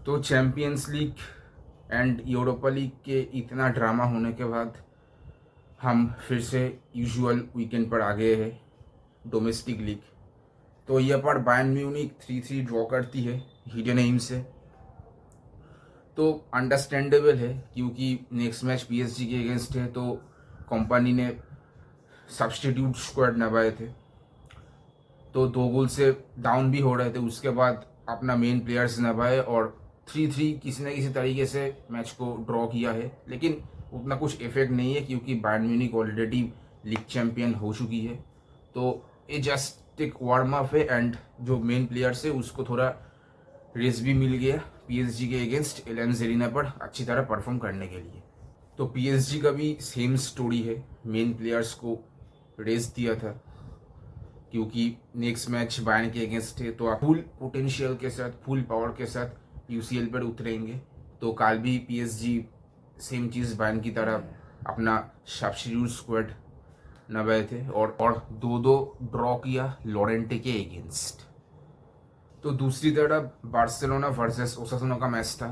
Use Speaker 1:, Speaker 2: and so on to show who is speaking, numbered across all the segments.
Speaker 1: तो champions league and Europa league के इतना ड्रामा होने के बाद हम फिर से यूजुअल वीकेंड पर आ गए हैं, डोमेस्टिक लीग। तो यह पर बायर्न म्यूनिख 3-3 ड्रॉ करती है हीडेनहेइम से। तो अंडरस्टैंडेबल है क्योंकि नेक्स्ट मैच पीएसजी के अगेंस्ट है, तो कंपनी ने सब्स्टिट्यूट स्क्वाड नवाए थे, तो 2 गोल से डाउन भी हो रहे थे। उसके बाद अपना मेन प्लेयर्स नवाए और 3-3 किसी न किसी तरीके से मैच को ड्रॉ किया है। लेकिन उतना कुछ इफेक्ट नहीं है क्योंकि Bayern Munich already league champion हो चुकी है। तो ये जस्ट एक वार्म अप है एंड जो मेन प्लेयर्स है उसको थोड़ा रेस भी मिल गया पीएसजी के अगेंस्ट एलियंज एरिना पर अच्छी तरह परफॉर्म करने के लिए। तो पीएसजी का भी सेम स्टोरी है, मेन प्लेयर्स को रेस दिया था क्योंकि नेक्स्ट मैच बायर्न के अगेंस्ट है, तो आप फुल पोटेंशियल के साथ, फुल पावर के साथ यूसीएल पर उतरेंगे। तो कल भी पीएसजी सेम चीज़ बायर्न की तरह अपना सब्स्टिट्यूट स्क्वाड नवाए थे और 2-2 ड्रॉ किया लोरेंटे के अगेंस्ट। तो दूसरी तरफ बार्सिलोना वर्सेस ओसासुना का मैच था।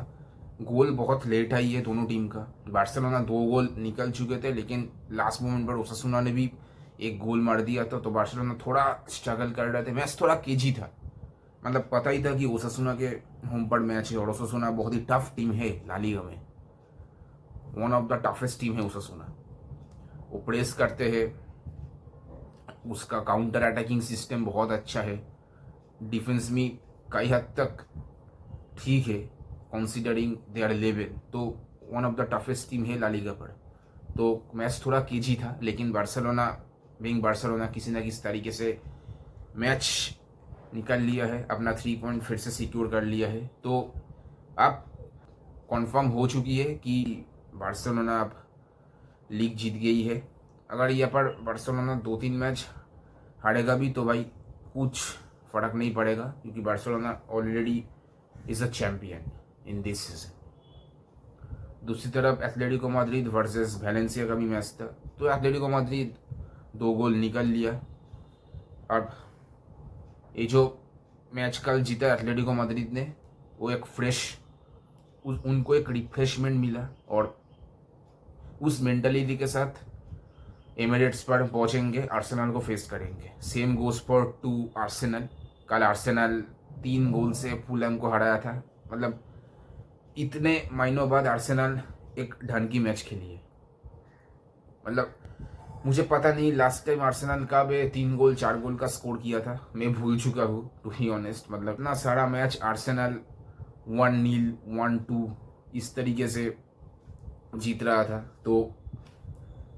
Speaker 1: गोल बहुत लेट आई है दोनों टीम का। बार्सिलोना 2 गोल निकल चुके थे, लेकिन लास्ट मोमेंट पर ओसासुना ने भी एक गोल मार दिया था। तो बार्सिलोना थोड़ा स्ट्रगल कर रहे थे, मैच थोड़ा केजी था। मतलब पता ही था कि ओसासुना के होम पर मैच है और ओसासुना बहुत ही टफ टीम है ला लीगा में, one of the toughest team है ओसासुना। वो प्रेस करते हैं, उसका काउंटर अटैकिंग सिस्टम बहुत अच्छा है, डिफेंस में कई हद तक ठीक है कंसिडरिंग देयर लेवल। तो one of the toughest team है ला लीगा पर। तो मैच थोड़ा केजी था, लेकिन बार्सिलोना बिंग बार्सिलोना किसी न किसी तरीके से मैच निकाल लिया है, अपना 3 पॉइंट फिर से सिक्योर कर लिया है। तो अब कंफर्म हो चुकी है कि बार्सिलोना अब लीग जीत गई है। अगर यहाँ पर बार्सिलोना 2-3 मैच हारेगा भी तो भाई कुछ फर्क नहीं पड़ेगा क्योंकि Barcelona already is a champion in this season. दूसरी तरफ एथलेटिको मैड्रिड वर्सेस वैलेंसिया का भी मैच था, तो एथलेटिको मैड्रिड 2 गोल निकल लिया। अब ये जो मैच कल जीता एथलेटिको मैड्रिड ने, वो एक फ्रेश उनको एक रिफ्रेशमेंट मिला और उस मेंटलिटी के साथ एमिरेट्स पर पहुंचेंगे, आर्सेनल को फेस करेंगे। Same goes for to Arsenal. कल आर्सेनल 3 गोल से फुलहैम को हराया था। मतलब इतने महीनों बाद आर्सेनल एक ढंग की मैच खेली है। मतलब मुझे पता नहीं लास्ट टाइम आर्सेनल कब 3 गोल 4 गोल का स्कोर किया था, मैं भूल चुका हूँ टू बी ऑनेस्ट। मतलब ना सारा मैच आर्सेनल 1-0 1-2 इस तरीके से जीत रहा था। तो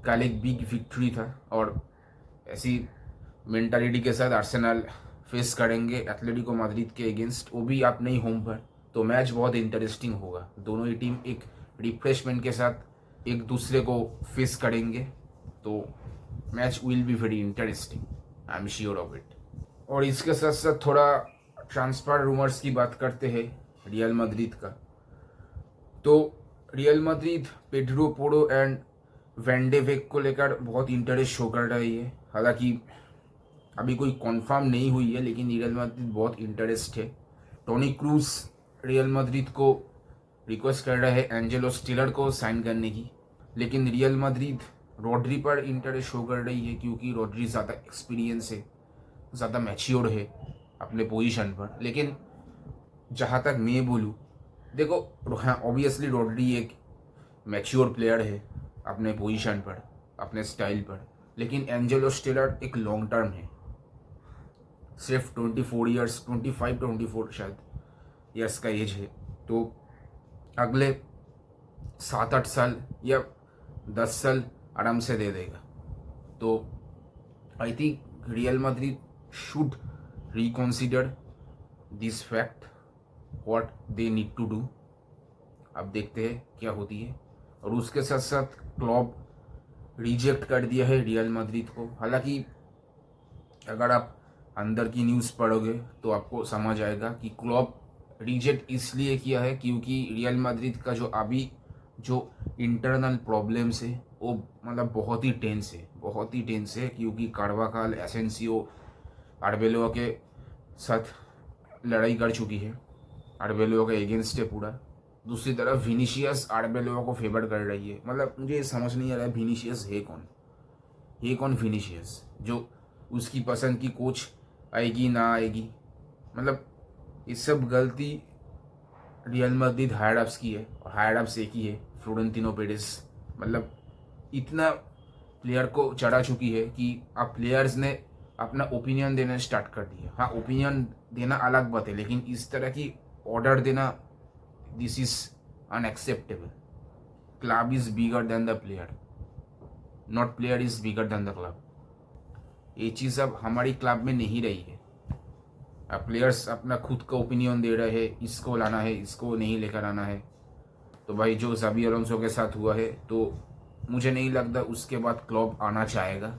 Speaker 1: कल एक बिग विक्ट्री था और ऐसी मेंटालिटी के साथ आर्सेनल फेस करेंगे एथलेटिको मैड्रिड के अगेंस्ट, वो भी अपने ही होम पर। तो मैच बहुत इंटरेस्टिंग होगा। दोनों ही टीम एक रिफ्रेशमेंट के साथ एक दूसरे को फेस करेंगे, तो match will be very interesting, I am sure of it. और इसके साथ साथ थोड़ा ट्रांसफर रूमर्स की बात करते हैं रियल मैड्रिड का। तो Real Madrid Pedro Porro and Van de Ven को लेकर बहुत इंटरेस्ट शो कर रही है। हालांकि अभी कोई कंफर्म नहीं हुई है, लेकिन रियल मैड्रिड बहुत इंटरेस्ट है। टोनी क्रूज रियल मैड्रिड को रिक्वेस्ट कर रहा है एंजेलो स्टिलर को साइन करने की, लेकिन रियल मैड्रिड रॉड्री पर इंटरेस्ट शो कर रही है क्योंकि रॉड्री ज़्यादा एक्सपीरियंस है, ज़्यादा मैच्योर है अपने पोजीशन पर। लेकिन जहाँ तक मैं बोलूँ, देखो हाँ ऑब्वियसली रॉड्री एक मैच्योर प्लेयर है अपने पोजीशन पर, अपने स्टाइल पर, लेकिन एंजेलो स्टिलर एक लॉन्ग टर्म है। सिर्फ 24 ईयर्स 25-24 शायद ईयर्स का एज है। तो अगले 7-8 साल या 10 साल आराम से दे देगा। तो I think Real Madrid should reconsider this fact what they need to do. अब देखते हैं क्या होती है। और उसके साथ साथ क्लब रिजेक्ट कर दिया है रियल मैड्रिड को। हालांकि अगर आप अंदर की न्यूज़ पढ़ोगे तो आपको समझ आएगा कि क्लब रिजेक्ट इसलिए किया है क्योंकि रियल मैड्रिड का जो अभी जो इंटरनल प्रॉब्लम्स है वो मतलब बहुत ही टेंस है, बहुत ही टेंस है। क्योंकि कार्वाकाल एसेंसियो आर्बेलोआ के साथ लड़ाई कर चुकी है आर्बेलो के अगेंस्ट है पूरा। दूसरी तरफ विनीशियस आर्बेलो को फेवर कर रही है। मतलब मुझे ये समझ नहीं आ रहा है विनीशियस है कौन, विनीशियस जो उसकी पसंद की कोच आएगी ना आएगी। मतलब ये सब गलती रियल मैड्रिड हायर अप्स की है, और हायर अप्स एक ही है, फ्लोरेंटिनो पेरेस। मतलब इतना प्लेयर को चढ़ा चुकी है कि अब प्लेयर्स ने अपना ओपिनियन देना स्टार्ट कर दिया। हाँ, ओपिनियन देना अलग बात है, लेकिन इस तरह की ऑर्डर देना, this is unacceptable. Club is bigger than the player, not player is bigger than the club. ये चीज़ अब हमारी क्लब में नहीं रही है। अब प्लेयर्स अपना खुद का ओपिनियन दे रहे हैं, इसको लाना है, इसको नहीं लेकर आना है। तो भाई जो ज़ाबी अलोंसो के साथ हुआ है, तो मुझे नहीं लगता उसके बाद क्लब आना चाहेगा।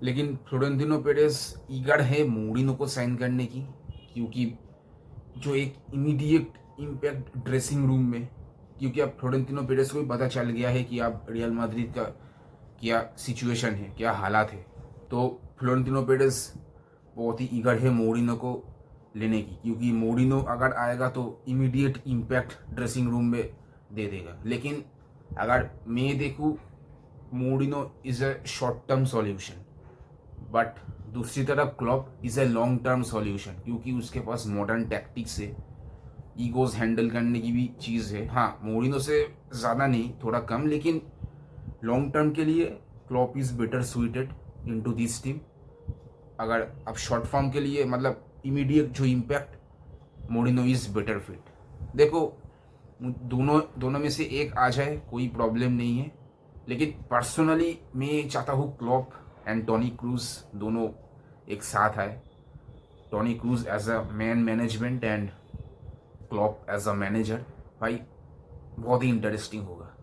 Speaker 1: लेकिन फ्लोरेंटिनो पेरेस ईगर है मोरिनो को साइन करने की, क्योंकि जो एक इमीडिएट इम्पैक्ट ड्रेसिंग रूम में, क्योंकि अब फ्लोरेंटिनो पेरेस को भी पता चल गया है कि अब रियल मैड्रिड का क्या सिचुएशन है, क्या हालात है। तो फ्लोरेंटिनो पेरेस बहुत ही ईगर है मोरिनो को लेने की, क्योंकि मोरिनो अगर आएगा तो इमीडिएट इम्पैक्ट ड्रेसिंग रूम में दे देगा। लेकिन अगर मैं देखूँ, Moreno is a short term solution, but दूसरी तरफ Klopp is a long term solution, क्योंकि उसके पास मॉडर्न टैक्टिक्स है, ईगोज हैंडल करने की भी चीज़ है। हाँ, मोरिनो से ज़्यादा नहीं, थोड़ा कम, लेकिन लॉन्ग टर्म के लिए Klopp is better suited into this team. अगर अब शॉर्ट फॉर्म के लिए, मतलब इमीडिएट जो impact, Moreno is better fit. देखो, दोनों में से एक आ जाए कोई प्रॉब्लम नहीं है, लेकिन पर्सनली मैं चाहता हूँ क्लॉप एंड टोनी क्रूज दोनों एक साथ आए। Toni Kroos as a man management and Klopp as a manager. भाई बहुत ही इंटरेस्टिंग होगा।